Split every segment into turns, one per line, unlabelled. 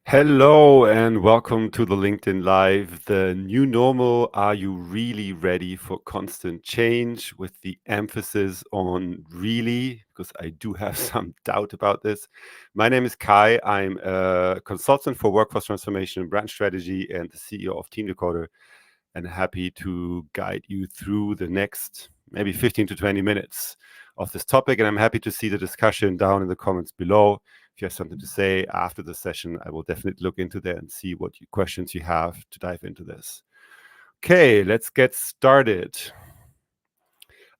Hello and welcome to the LinkedIn Live, the new normal. Are you really ready for constant change with the emphasis on really? Because I do have some doubt about this. My name is Kai. I'm a consultant for workforce transformation and brand strategy and the CEO of Team Decoder, and happy to guide you through the next maybe 15 to 20 minutes of this topic. And I'm happy to see the discussion down in the comments below. If you have something to say after the session, I will definitely look into that and see what questions you have to dive into this. Okay, let's get started.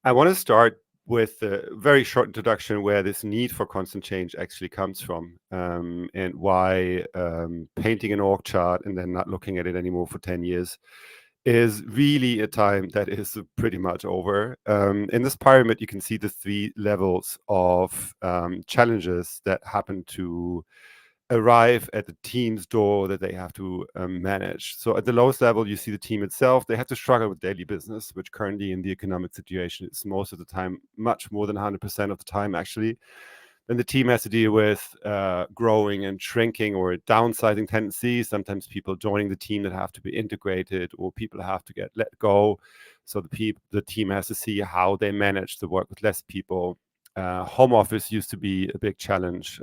I want to start with a very short introduction where this need for constant change actually comes from, and why painting an org chart and then not looking at it anymore for 10 years is really a time that is pretty much over. In this pyramid, you can see the three levels of challenges that happen to arrive at the team's door that they have to manage. So at the lowest level, you see the team itself. They have to struggle with daily business, which currently in the economic situation is most of the time, much more than 100% of the time, actually. Then the team has to deal with growing and shrinking or downsizing tendencies. Sometimes people joining the team that have to be integrated, or people have to get let go. So the team has to see how they manage to work with less people. Home office used to be a big challenge.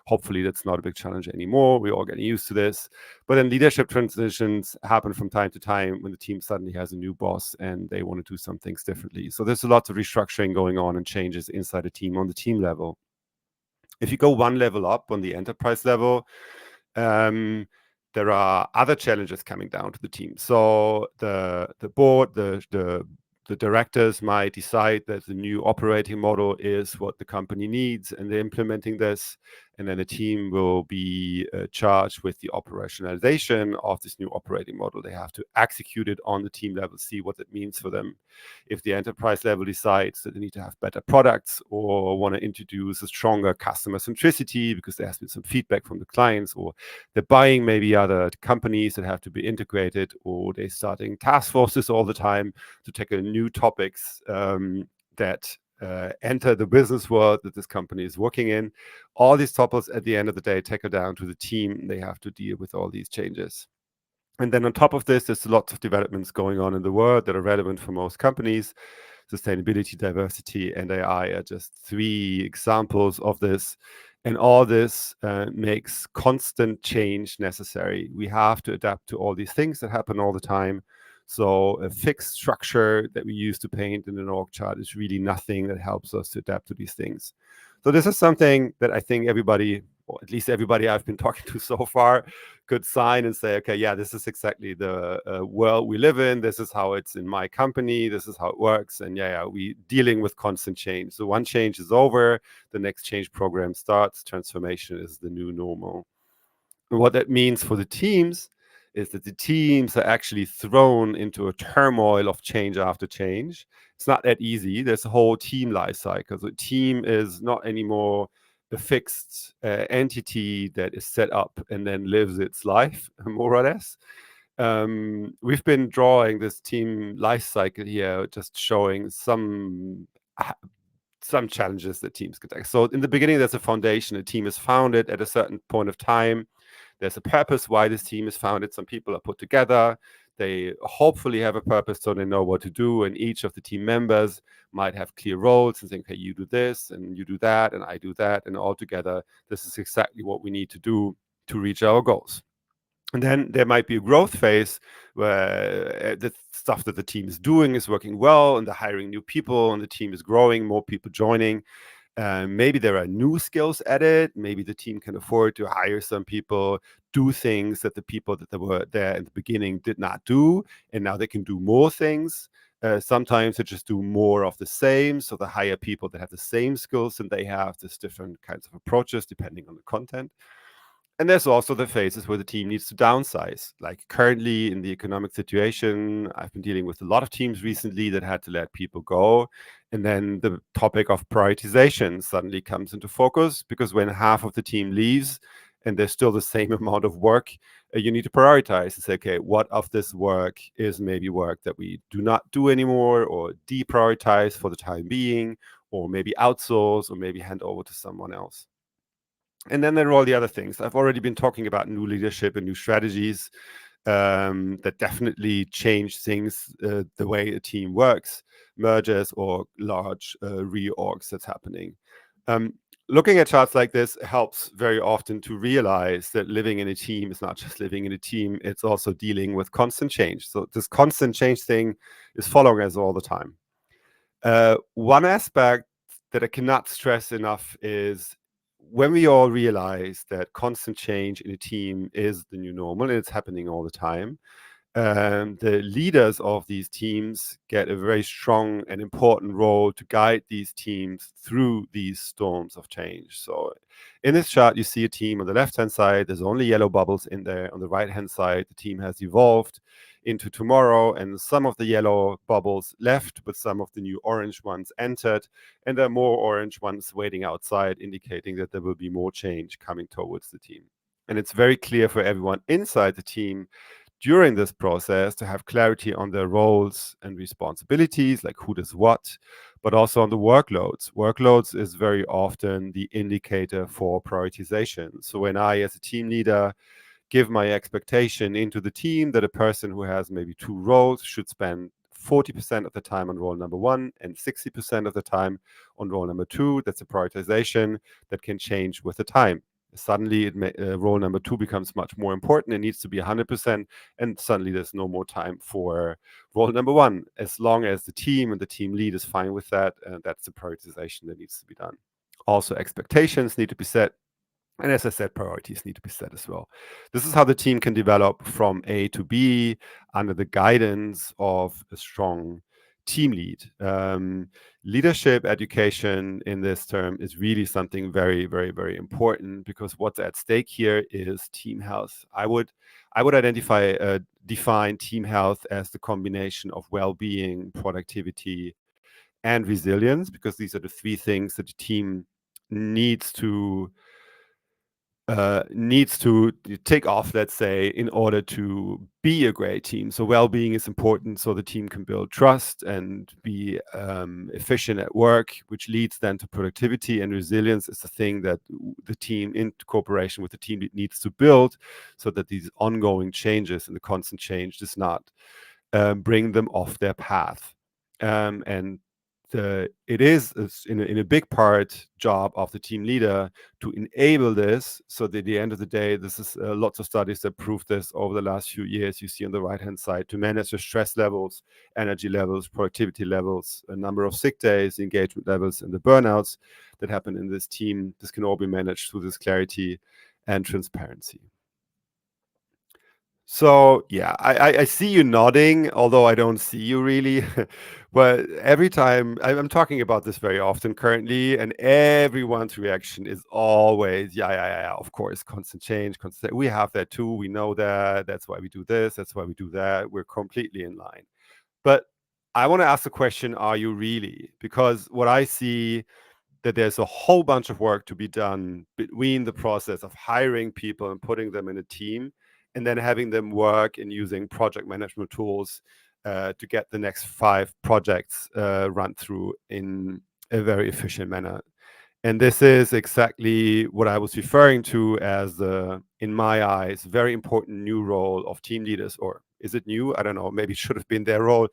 Hopefully, that's not a big challenge anymore. We're all getting used to this. But then leadership transitions happen from time to time when the team suddenly has a new boss and they want to do some things differently. So there's a lot of restructuring going on and changes inside a team on the team level. If you go one level up on the enterprise level, there are other challenges coming down to the team. So the board, the directors might decide that the new operating model is what the company needs, and they're implementing this. And then the team will be charged with the operationalization of this new operating model. They have to execute it on the team level, see what it means for them. If the enterprise level decides that they need to have better products or want to introduce a stronger customer centricity because there has been some feedback from the clients, or they're buying maybe other companies that have to be integrated, or they're starting task forces all the time to tackle new topics that enter the business world that this company is working in. All these topics at the end of the day tackle down to the team. They have to deal with all these changes. And then on top of this, there's lots of developments going on in the world that are relevant for most companies. Sustainability, diversity, and AI are just three examples of this. And all this makes constant change necessary. We have to adapt to all these things that happen all the time. So a fixed structure that we use to paint in an org chart is really nothing that helps us to adapt to these things. So this is something that I think everybody, or at least everybody I've been talking to so far, could sign and say, okay, yeah, this is exactly the world we live in. This is how it's in my company. This is how it works. And yeah, we dealing with constant change. So one change is over, the next change program starts. Transformation is the new normal. And what that means for the teams is that the teams are actually thrown into a turmoil of change after change. It's not that easy. There's a whole team life cycle. The team is not anymore a fixed entity that is set up and then lives its life, more or less. We've been drawing this team life cycle here, just showing some challenges that teams could take. So in the beginning, there's a foundation. A team is founded at a certain point of time. There's a purpose why this team is founded. Some people are put together. They hopefully have a purpose so they know what to do. And each of the team members might have clear roles and think, okay, you do this and you do that and I do that. And all together, this is exactly what we need to do to reach our goals. And then there might be a growth phase where the stuff that the team is doing is working well and they're hiring new people and the team is growing, more people joining. Maybe there are new skills added. Maybe the team can afford to hire some people, do things that the people that were there in the beginning did not do. And now they can do more things. Sometimes they just do more of the same. So they hire people that have the same skills and they have. There's different kinds of approaches depending on the content. And there's also the phases where the team needs to downsize. Like currently in the economic situation, I've been dealing with a lot of teams recently that had to let people go. And then the topic of prioritization suddenly comes into focus, because when half of the team leaves and there's still the same amount of work, you need to prioritize and say, okay, what of this work is maybe work that we do not do anymore, or deprioritize for the time being, or maybe outsource, or maybe hand over to someone else. And then there are all the other things. I've already been talking about new leadership and new strategies that definitely change things, the way a team works, mergers or large reorgs that's happening. Um, Looking at charts like this helps very often to realize that living in a team is not just living in a team, it's also dealing with constant change. So this constant change thing is following us all the time. One aspect that I cannot stress enough is when we all realize that constant change in a team is the new normal and it's happening all the time, the leaders of these teams get a very strong and important role to guide these teams through these storms of change. So in this chart, you see a team on the left-hand side, there's only yellow bubbles in there. On the right-hand side, the team has evolved into tomorrow, and some of the yellow bubbles left, but some of the new orange ones entered, and there are more orange ones waiting outside, indicating that there will be more change coming towards the team. And it's very clear for everyone inside the team during this process to have clarity on their roles and responsibilities, like who does what, but also on the workloads. Workloads is very often the indicator for prioritization. So when I, as a team leader, give my expectation into the team that a person who has maybe 2 roles should spend 40% of the time on role number 1 and 60% of the time on role number 2. That's a prioritization that can change with the time. Suddenly, role number 2 becomes much more important. It needs to be 100%, and suddenly there's no more time for role number 1. As long as the team and the team lead is fine with that, that's the prioritization that needs to be done. Also, expectations need to be set. And as I said, priorities need to be set as well. This is how the team can develop from A to B under the guidance of a strong team lead. Leadership education in this term is really something very, very, very important, because what's at stake here is team health. I would define team health as the combination of well-being, productivity, and resilience, because these are the 3 things that the team needs to take off, let's say, in order to be a great team. So well-being is important, so the team can build trust and be efficient at work, which leads then to productivity. And resilience is the thing that the team, in cooperation with the team, needs to build, so that these ongoing changes and the constant change does not bring them off their path. And it is in a big part job of the team leader to enable this. So that at the end of the day, this is lots of studies that prove this over the last few years. You see on the right hand side, to manage the stress levels, energy levels, productivity levels, a number of sick days, engagement levels, and the burnouts that happen in this team. This can all be managed through this clarity and transparency. So yeah, I see you nodding, although I don't see you really. But every time I'm talking about this very often currently, and everyone's reaction is always, yeah, of course, constant change, constant. We have that too. We know that. That's why we do this. That's why we do that. We're completely in line. But I want to ask the question: are you really? Because what I see, that there's a whole bunch of work to be done between the process of hiring people and putting them in a team, and then having them work and using project management tools to get the next 5 projects run through in a very efficient manner. And this is exactly what I was referring to as the, in my eyes, very important new role of team leaders. Or is it new? I don't know. Maybe it should have been their role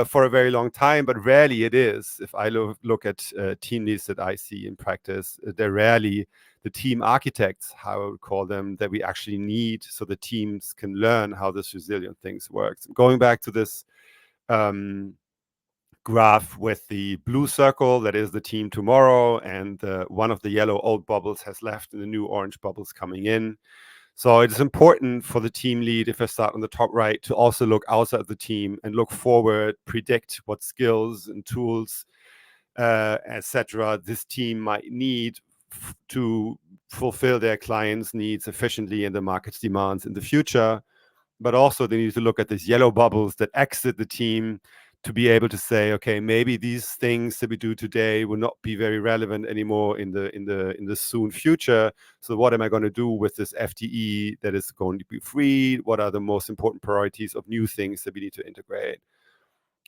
for a very long time, but rarely it is. If I look at team leads that I see in practice, they're rarely the team architects, how I would call them, that we actually need, so the teams can learn how this resilient things works. Going back to this graph with the blue circle, that is the team tomorrow, and one of the yellow old bubbles has left and the new orange bubbles coming in. So it's important for the team lead, if I start on the top right, to also look outside the team and look forward, predict what skills and tools, etc., this team might need to fulfill their clients' needs efficiently and the market's demands in the future. But also they need to look at these yellow bubbles that exit the team, to be able to say, okay, maybe these things that we do today will not be very relevant anymore in the soon future. So what am I going to do with this FTE that is going to be freed? What are the most important priorities of new things that we need to integrate?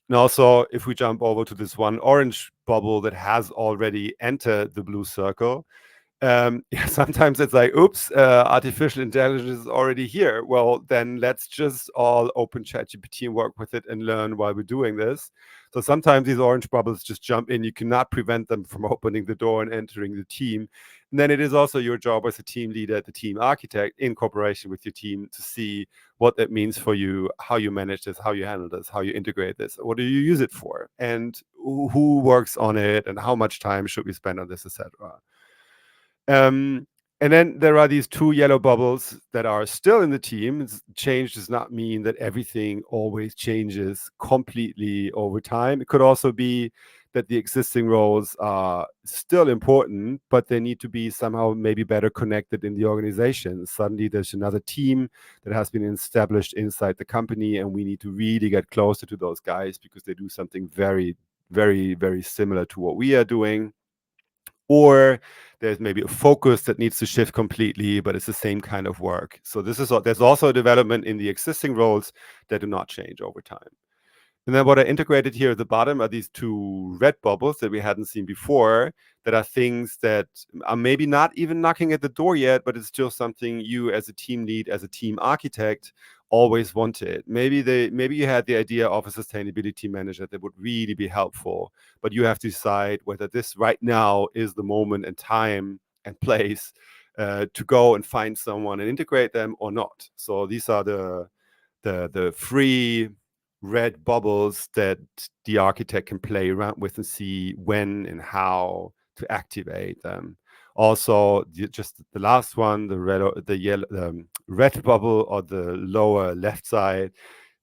And also, if we jump over to this one orange bubble that has already entered the blue circle, Yeah, sometimes it's like, oops, artificial intelligence is already here. Well, then let's just all open ChatGPT and work with it and learn while we're doing this. So sometimes these orange bubbles just jump in. You cannot prevent them from opening the door and entering the team. And then it is also your job as a team leader, the team architect, in cooperation with your team, to see what that means for you, how you manage this, how you handle this, how you integrate this, what do you use it for, and who works on it, and how much time should we spend on this, etc. And then there are these two yellow bubbles that are still in the team. Change does not mean that everything always changes completely over time. It could also be that the existing roles are still important, but they need to be somehow maybe better connected in the organization. Suddenly there's another team that has been established inside the company, and we need to really get closer to those guys because they do something very, very, very similar to what we are doing. Or there's maybe a focus that needs to shift completely, but it's the same kind of work. So there's also a development in the existing roles that do not change over time. And then what I integrated here at the bottom are these two red bubbles that we hadn't seen before, that are things that are maybe not even knocking at the door yet, but it's still something you as a team lead, as a team architect, always wanted. Maybe you had the idea of a sustainability manager that would really be helpful, but you have to decide whether this right now is the moment and time and place to go and find someone and integrate them or not. So these are the free red bubbles that the architect can play around with and see when and how to activate them. Also, just the last one, the red bubble or the lower left side,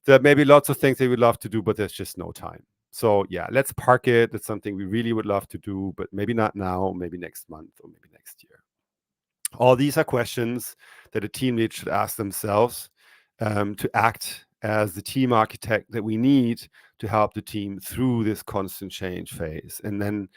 there may be lots of things they would love to do, but there's just no time. So yeah, let's park it. It's something we really would love to do, but maybe not now, maybe next month or maybe next year. All these are questions that a team lead should ask themselves to act as the team architect that we need to help the team through this constant change phase. And then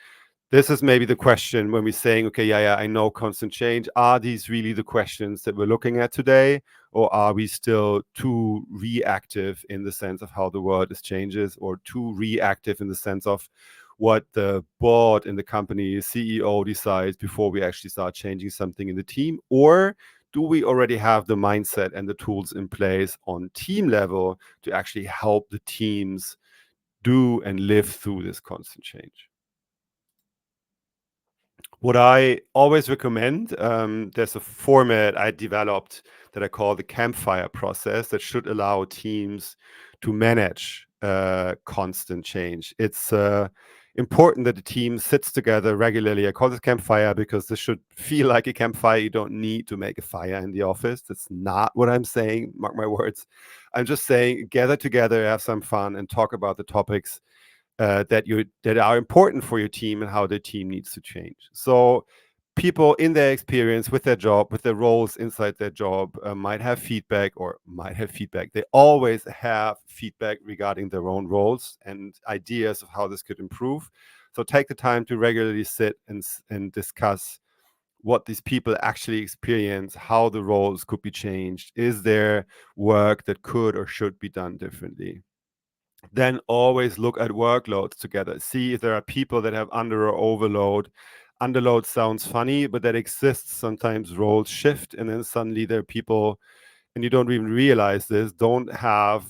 this is maybe the question when we're saying, okay, yeah, I know constant change. Are these really the questions that we're looking at today? Or are we still too reactive in the sense of how the world is changes, or too reactive in the sense of what the board in the company, CEO decides before we actually start changing something in the team? Or do we already have the mindset and the tools in place on team level to actually help the teams do and live through this constant change? What I always recommend, there's a format I developed that I call the campfire process that should allow teams to manage constant change. It's important that the team sits together regularly. I call this campfire because this should feel like a campfire. You don't need to make a fire in the office. That's not what I'm saying, mark my words. I'm just saying gather together, have some fun, and talk about the topics that are important for your team and how the team needs to change. So people in their experience with their job, with their roles inside their job, might have feedback. They always have feedback regarding their own roles and ideas of how this could improve. So take the time to regularly sit and discuss what these people actually experience, how the roles could be changed. Is there work that could or should be done differently? Then always look at workloads together. See if there are people that have under or overload. Underload sounds funny, but that exists. Sometimes roles shift, and then suddenly there are people, and you don't even realize this, don't have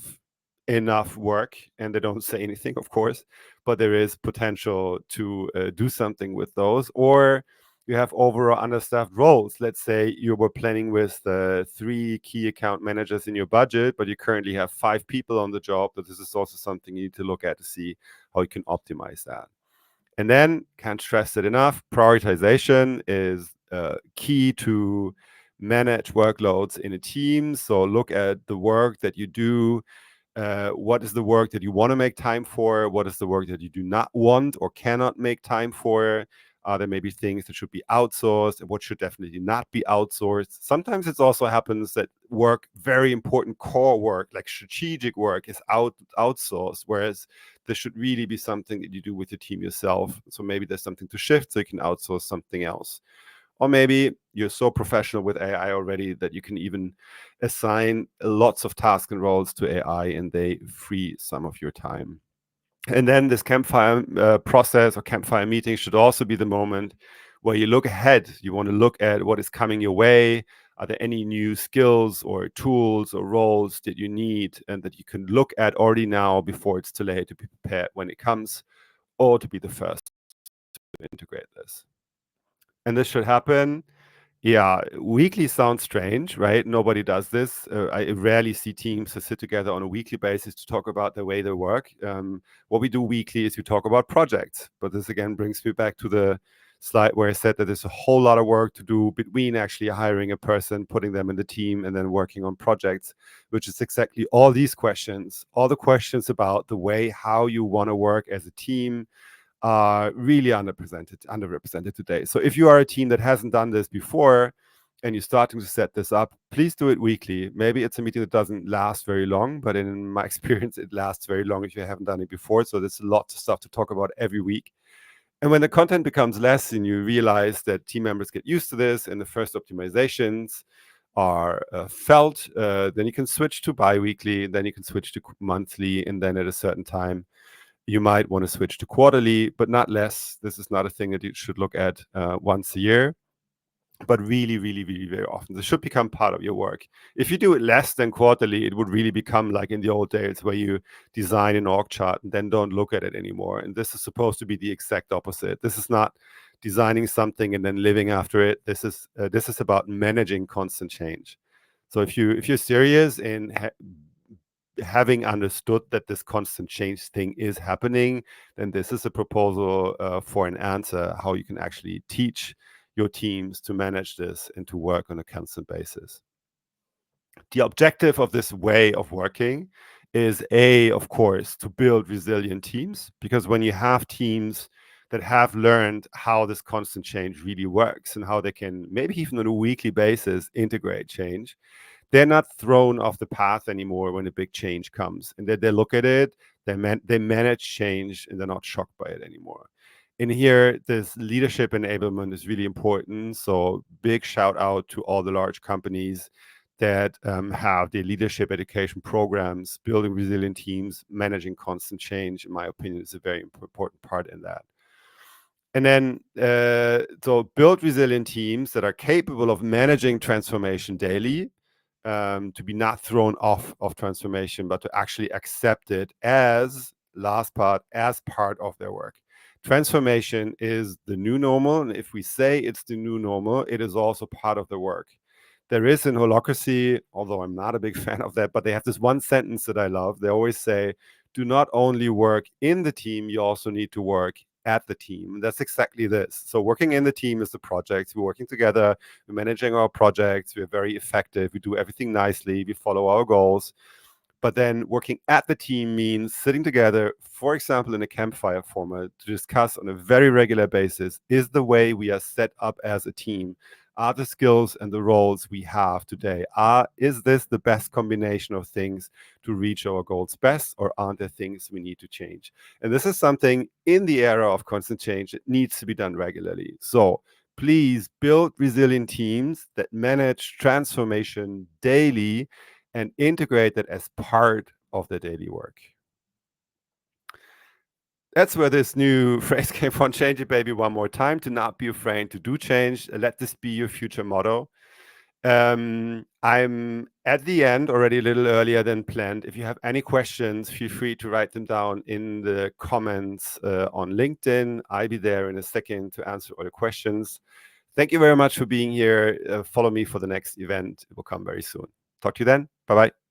enough work, and they don't say anything, of course, but there is potential to do something with those. Or you have over or understaffed roles. Let's say you were planning with 3 key account managers in your budget, but you currently have 5 people on the job. But this is also something you need to look at to see how you can optimize that. And then, can't stress it enough, prioritization is key to manage workloads in a team. So look at the work that you do. What is the work that you want to make time for? What is the work that you do not want or cannot make time for? Are there maybe things that should be outsourced, and what should definitely not be outsourced? Sometimes it also happens that work, very important core work, like strategic work, is outsourced, whereas this should really be something that you do with your team yourself. So maybe there's something to shift so you can outsource something else. Or maybe you're so professional with AI already that you can even assign lots of tasks and roles to AI, and they free some of your time. And then this campfire process or campfire meeting should also be the moment where you look ahead. You want to look at what is coming your way. Are there any new skills or tools or roles that you need and that you can look at already now before it's too late to be prepared when it comes, or to be the first to integrate this? And this should happen. Yeah, weekly sounds strange, right? Nobody does this. I rarely see teams that sit together on a weekly basis to talk about the way they work. What we do weekly is we talk about projects. But this again brings me back to the slide where I said that there's a whole lot of work to do between actually hiring a person, putting them in the team, and then working on projects, which is exactly all these questions, all the questions about the way how you want to work as a team, are really underrepresented today. So if you are a team that hasn't done this before and you're starting to set this up, please do it weekly. Maybe it's a meeting that doesn't last very long, but in my experience, it lasts very long if you haven't done it before. So there's a lot of stuff to talk about every week. And when the content becomes less and you realize that team members get used to this and the first optimizations are felt, then you can switch to bi-weekly, then you can switch to monthly, and then at a certain time, you might want to switch to quarterly, but not less. This is not a thing that you should look at once a year, but really, really, really very often. This should become part of your work. If you do it less than quarterly, it would really become like in the old days where you design an org chart and then don't look at it anymore. And this is supposed to be the exact opposite. This is not designing something and then living after it. This is about managing constant change. So if you're serious in having understood that this constant change thing is happening, then this is a proposal for an answer how you can actually teach your teams to manage this and to work on a constant basis. The objective of this way of working is of course, to build resilient teams, because when you have teams that have learned how this constant change really works and how they can, maybe even on a weekly basis, integrate change, they're not thrown off the path anymore when a big change comes. And they look at it, they manage change, and they're not shocked by it anymore. And here, this leadership enablement is really important. So big shout out to all the large companies that have the leadership education programs, building resilient teams, managing constant change, in my opinion, is a very important part in that. And then, so build resilient teams that are capable of managing transformation daily, to be not thrown off of transformation, but to actually accept it as as part of their work. Transformation is the new normal. And if we say it's the new normal, it is also part of the work. There is in Holacracy, although I'm not a big fan of that, but they have this one sentence that I love. They always say, do not only work in the team, you also need to work at the team. And that's exactly this. So working in the team is the project. We're working together, we're managing our projects, we're very effective, we do everything nicely, we follow our goals. But then working at the team means sitting together, for example, in a campfire format, to discuss on a very regular basis, is the way we are set up as a team, are the skills and the roles we have today, is this the best combination of things to reach our goals best, or aren't there things we need to change? And this is something in the era of constant change that needs to be done regularly. So please build resilient teams that manage transformation daily and integrate that as part of the daily work. That's where this new phrase came from: change it, baby, one more time. To not be afraid to do change. Let this be your future motto. I'm at the end already, a little earlier than planned. If you have any questions, feel free to write them down in the comments on LinkedIn. I'll be there in a second to answer all your questions. Thank you very much for being here. Follow me for the next event. It will come very soon. Talk to you then. Bye-bye.